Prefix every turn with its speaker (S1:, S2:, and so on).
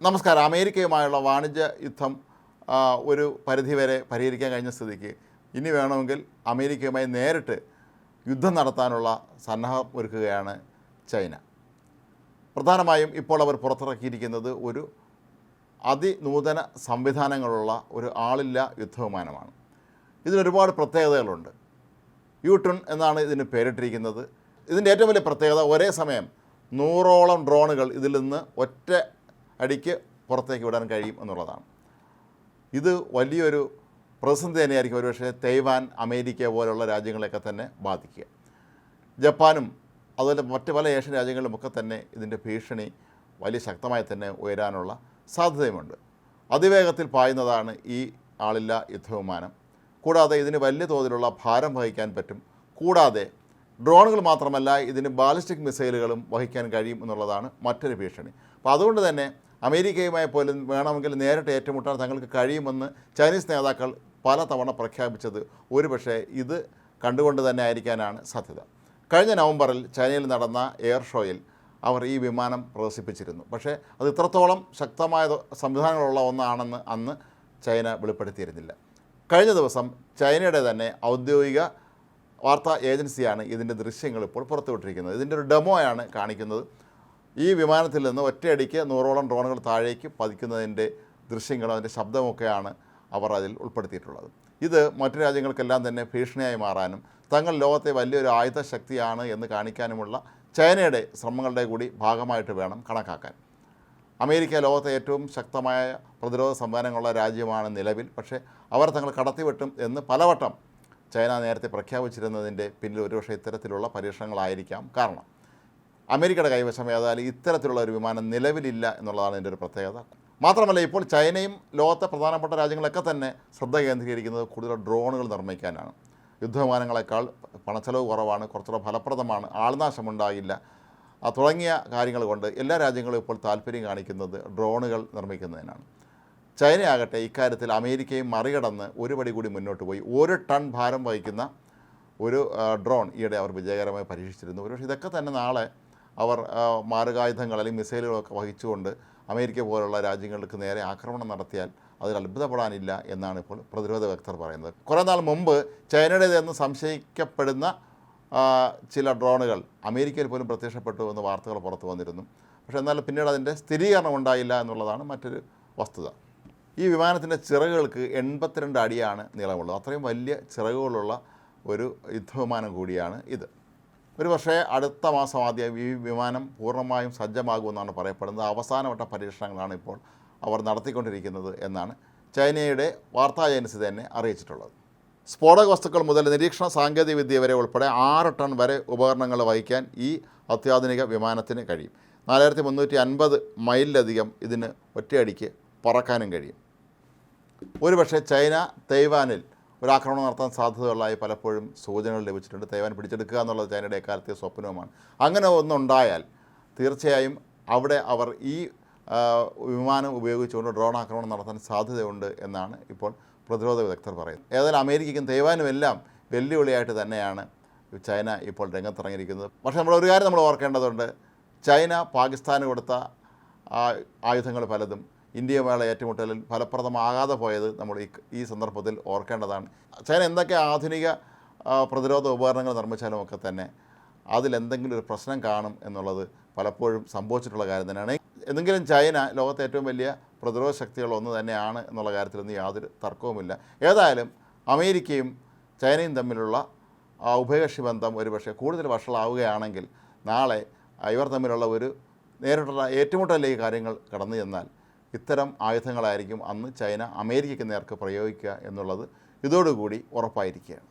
S1: നമസ്കാരം. അമേരിക്കയുമായുള്ള വാണിജ്യ യുദ്ധം ഒരു പരിധിവരെ പരിഹരിക്കാൻ കഴിഞ്ഞ സ്ഥിതിക്ക് ഇനി വേണമെങ്കിൽ അമേരിക്കയുമായി നേരിട്ട് യുദ്ധം നടത്താനുള്ള സന്നാഹം ഒരുക്കുകയാണ് ചൈന. പ്രധാനമായും ഇപ്പോൾ അവർ പുറത്തിറക്കിയിരിക്കുന്നത് ഒരു അതിനൂതന സംവിധാനങ്ങളുള്ള ഒരു ആളില്ലാ യുദ്ധവിമാനമാണ്. ഇതിനൊരുപാട് പ്രത്യേകതകളുണ്ട്. യൂട്രൺ എന്നാണ് ഇതിന് പേരിട്ടിരിക്കുന്നത്. ഇതിൻ്റെ ഏറ്റവും വലിയ പ്രത്യേകത ഒരേ സമയം 100ഓളം ഡ്രോണുകൾ ഇതിൽ നിന്ന് ഒറ്റ അടിക്ക് പുറത്തേക്ക് വിടാൻ കഴിയും എന്നുള്ളതാണ്. ഇത് വലിയൊരു പ്രതിസന്ധി തന്നെയായിരിക്കും ഒരുപക്ഷെ തൈവാൻ, അമേരിക്ക പോലുള്ള രാജ്യങ്ങളെയൊക്കെ തന്നെ ബാധിക്കുക. ജപ്പാനും അതുപോലെ മറ്റ് പല ഏഷ്യൻ രാജ്യങ്ങളിലുമൊക്കെ തന്നെ ഇതിൻ്റെ ഭീഷണി വലിയ ശക്തമായി തന്നെ ഉയരാനുള്ള സാധ്യതയുമുണ്ട്. അതിവേഗത്തിൽ പായുന്നതാണ് ഈ ആളില്ലാ യുദ്ധവിമാനം. കൂടാതെ ഇതിന് വലിയ തോതിലുള്ള ഭാരം വഹിക്കാൻ പറ്റും. കൂടാതെ ഡ്രോണുകൾ മാത്രമല്ല, ഇതിന് ബാലിസ്റ്റിക് മിസൈലുകളും വഹിക്കാൻ കഴിയും എന്നുള്ളതാണ് മറ്റൊരു ഭീഷണി. അപ്പോൾ അതുകൊണ്ട് തന്നെ അമേരിക്കയുമായി പോലും വേണമെങ്കിൽ നേരിട്ട് ഏറ്റുമുട്ടാൻ തങ്ങൾക്ക് കഴിയുമെന്ന് ചൈനീസ് നേതാക്കൾ പലതവണ പ്രഖ്യാപിച്ചത് ഒരുപക്ഷെ ഇത് കണ്ടുകൊണ്ട് തന്നെ ആയിരിക്കാനാണ് സാധ്യത. കഴിഞ്ഞ നവംബറിൽ ചൈനയിൽ നടന്ന എയർ ഷോയിൽ അവർ ഈ വിമാനം പ്രദർശിപ്പിച്ചിരുന്നു. പക്ഷേ അത് ഇത്രത്തോളം ശക്തമായ സംവിധാനങ്ങളുള്ള ഒന്നാണെന്ന് അന്ന് ചൈന വെളിപ്പെടുത്തിയിരുന്നില്ല. കഴിഞ്ഞ ദിവസം ചൈനയുടെ തന്നെ ഔദ്യോഗിക വാർത്താ ഏജൻസിയാണ് ഇതിൻ്റെ ദൃശ്യങ്ങൾ ഇപ്പോൾ പുറത്തുവിട്ടിരിക്കുന്നത്. ഇതിൻ്റെ ഒരു ഡെമോയാണ് കാണിക്കുന്നത്. ഈ വിമാനത്തിൽ നിന്ന് ഒറ്റയടിക്ക് 100ഓളം ഡ്രോണുകൾ താഴേക്ക് പതിക്കുന്നതിൻ്റെ ദൃശ്യങ്ങളും അതിൻ്റെ ശബ്ദമൊക്കെയാണ് അവർ അതിൽ ഉൾപ്പെടുത്തിയിട്ടുള്ളത്. ഇത് മറ്റു രാജ്യങ്ങൾക്കെല്ലാം തന്നെ ഭീഷണിയായി മാറാനും തങ്ങൾ ലോകത്തെ വലിയൊരു ആയുധ ശക്തിയാണ് എന്ന് കാണിക്കാനുമുള്ള ചൈനയുടെ ശ്രമങ്ങളുടെ കൂടി ഭാഗമായിട്ട് വേണം കണക്കാക്കാൻ. അമേരിക്ക ലോകത്തെ ഏറ്റവും ശക്തമായ പ്രതിരോധ സംവിധാനങ്ങളുള്ള രാജ്യമാണ് നിലവിൽ. പക്ഷേ അവർ തങ്ങൾ കടത്തിവെട്ടും എന്ന് പലവട്ടം ചൈന നേരത്തെ പ്രഖ്യാപിച്ചിരുന്നതിൻ്റെ പിന്നിൽ ഒരുപക്ഷെ ഇത്തരത്തിലുള്ള പരീക്ഷണങ്ങളായിരിക്കാം കാരണം. അമേരിക്കയുടെ കൈവശം ഏതായാലും ഇത്തരത്തിലുള്ള ഒരു വിമാനം നിലവിലില്ല എന്നുള്ളതാണ് ഇതിൻ്റെ ഒരു പ്രത്യേകത. മാത്രമല്ല, ഇപ്പോൾ ചൈനയും ലോകത്തെ പ്രധാനപ്പെട്ട രാജ്യങ്ങളൊക്കെ തന്നെ ശ്രദ്ധ കേന്ദ്രീകരിക്കുന്നത് കൂടുതൽ ഡ്രോണുകൾ നിർമ്മിക്കാനാണ്. യുദ്ധവിമാനങ്ങളെക്കാൾ പണച്ചെലവ് കുറവാണ്, കുറച്ചുകൂടെ ഫലപ്രദമാണ്, ആൾനാശമുണ്ടാകില്ല തുടങ്ങിയ കാര്യങ്ങൾ കൊണ്ട് എല്ലാ രാജ്യങ്ങളും ഇപ്പോൾ താല്പര്യം കാണിക്കുന്നത് ഡ്രോണുകൾ നിർമ്മിക്കുന്നതിനാണ്. ചൈനയാകട്ടെ ഇക്കാര്യത്തിൽ അമേരിക്കയും മറികടന്ന് ഒരു പടി കൂടി മുന്നോട്ട് പോയി 1 ടൺ ഭാരം വഹിക്കുന്ന ഒരു ഡ്രോൺ ഈയിടെ അവർ വിജയകരമായി പരീക്ഷിച്ചിരുന്നു. ഒരുപക്ഷെ ഇതൊക്കെ തന്നെ നാളെ അവർ മാരകായുധങ്ങൾ അല്ലെങ്കിൽ മിസൈലുകളൊക്കെ വഹിച്ചുകൊണ്ട് അമേരിക്ക പോലുള്ള രാജ്യങ്ങൾക്ക് നേരെ ആക്രമണം നടത്തിയാൽ അതിൽ അത്ഭുതപ്പെടാനില്ല എന്നാണ് ഇപ്പോൾ പ്രതിരോധ വിദഗ്ധർ പറയുന്നത്. കുറേ നാൾ മുമ്പ് ചൈനയുടേതെന്ന് സംശയിക്കപ്പെടുന്ന ചില ഡ്രോണുകൾ അമേരിക്കയിൽ പോലും പ്രത്യക്ഷപ്പെട്ടു എന്ന് വാർത്തകൾ പുറത്തു വന്നിരുന്നു. പക്ഷേ എന്നാൽ പിന്നീട് അതിൻ്റെ സ്ഥിരീകരണം ഉണ്ടായില്ല എന്നുള്ളതാണ് മറ്റൊരു വസ്തുത. ഈ വിമാനത്തിൻ്റെ ചിറകുകൾക്ക് 82 അടിയാണ് നീളമുള്ളത്. അത്രയും വലിയ ചിറകുകളുള്ള ഒരു യുദ്ധവിമാനം കൂടിയാണ് ഇത്. ഒരു പക്ഷേ അടുത്ത മാസം ആദ്യം ഈ വിമാനം പൂർണ്ണമായും സജ്ജമാകുമെന്നാണ് പറയപ്പെടുന്നത്. അവസാനവട്ട പരീക്ഷണങ്ങളാണ് ഇപ്പോൾ അവർ നടത്തിക്കൊണ്ടിരിക്കുന്നത് എന്നാണ് ചൈനയുടെ വാർത്താ ഏജൻസി തന്നെ അറിയിച്ചിട്ടുള്ളത്. സ്ഫോടക വസ്തുക്കൾ മുതൽ നിരീക്ഷണ സാങ്കേതികവിദ്യ വരെ ഉൾപ്പെടെ 6 ടൺ വരെ ഉപകരണങ്ങൾ വഹിക്കാൻ ഈ അത്യാധുനിക വിമാനത്തിന് കഴിയും. 4350 മൈലിലധികം ഇതിന് ഒറ്റയടിക്ക് പറക്കാനും കഴിയും. ഒരുപക്ഷെ ചൈന തൈവാനിൽ ഒരു ആക്രമണം നടത്താൻ സാധ്യതയുള്ളതായി പലപ്പോഴും സൂചനകൾ ലഭിച്ചിട്ടുണ്ട്. തൈവാൻ പിടിച്ചെടുക്കുക എന്നുള്ളത് ചൈനയുടെ എക്കാലത്തെ സ്വപ്നവുമാണ്. അങ്ങനെ ഒന്നുണ്ടായാൽ തീർച്ചയായും അവിടെ അവർ ഈ വിമാനം ഉപയോഗിച്ചുകൊണ്ട് ഡ്രോൺ ആക്രമണം നടത്താൻ സാധ്യതയുണ്ട് എന്നാണ് ഇപ്പോൾ പ്രതിരോധ വിദഗ്ധർ പറയുന്നത്. ഏതായാലും അമേരിക്കയ്ക്കും തൈവാനും എല്ലാം വെല്ലുവിളിയായിട്ട് തന്നെയാണ് ചൈന ഇപ്പോൾ രംഗത്തിറങ്ങിയിരിക്കുന്നത്. പക്ഷേ ഒരു കാര്യം നമ്മൾ ഓർക്കേണ്ടതുണ്ട്. ചൈന പാകിസ്ഥാന് കൊടുത്ത ആയുധങ്ങൾ പലതും ഇന്ത്യയുമായുള്ള ഏറ്റുമുട്ടലിൽ ഫലപ്രദമാകാതെ പോയത് നമ്മൾ ഈ സന്ദർഭത്തിൽ ഓർക്കേണ്ടതാണ്. ചൈന എന്തൊക്കെ ആധുനിക പ്രതിരോധ ഉപകരണങ്ങൾ നിർമ്മിച്ചാലും ഒക്കെ തന്നെ അതിലെന്തെങ്കിലും ഒരു പ്രശ്നം കാണും എന്നുള്ളത് പലപ്പോഴും സംഭവിച്ചിട്ടുള്ള കാര്യം തന്നെയാണ്. എന്തെങ്കിലും ചൈന ലോകത്തെ ഏറ്റവും വലിയ പ്രതിരോധ ശക്തികളൊന്ന് തന്നെയാണ് എന്നുള്ള കാര്യത്തിലൊന്നും യാതൊരു തർക്കവുമില്ല. ഏതായാലും അമേരിക്കയും ചൈനയും തമ്മിലുള്ള ഉഭയകക്ഷി ബന്ധം ഒരുപക്ഷെ കൂടുതൽ വഷളാവുകയാണെങ്കിൽ നാളെ ഇവർ തമ്മിലുള്ള ഒരു നേരിട്ടുള്ള ഏറ്റുമുട്ടലിലേക്ക് കാര്യങ്ങൾ കടന്നു ചെന്നാൽ ഇത്തരം ആയുധങ്ങളായിരിക്കും അന്ന് ചൈന അമേരിക്കയ്ക്ക് നേർക്ക് പ്രയോഗിക്കുക എന്നുള്ളത് ഇതോടുകൂടി ഉറപ്പായിരിക്കുകയാണ്.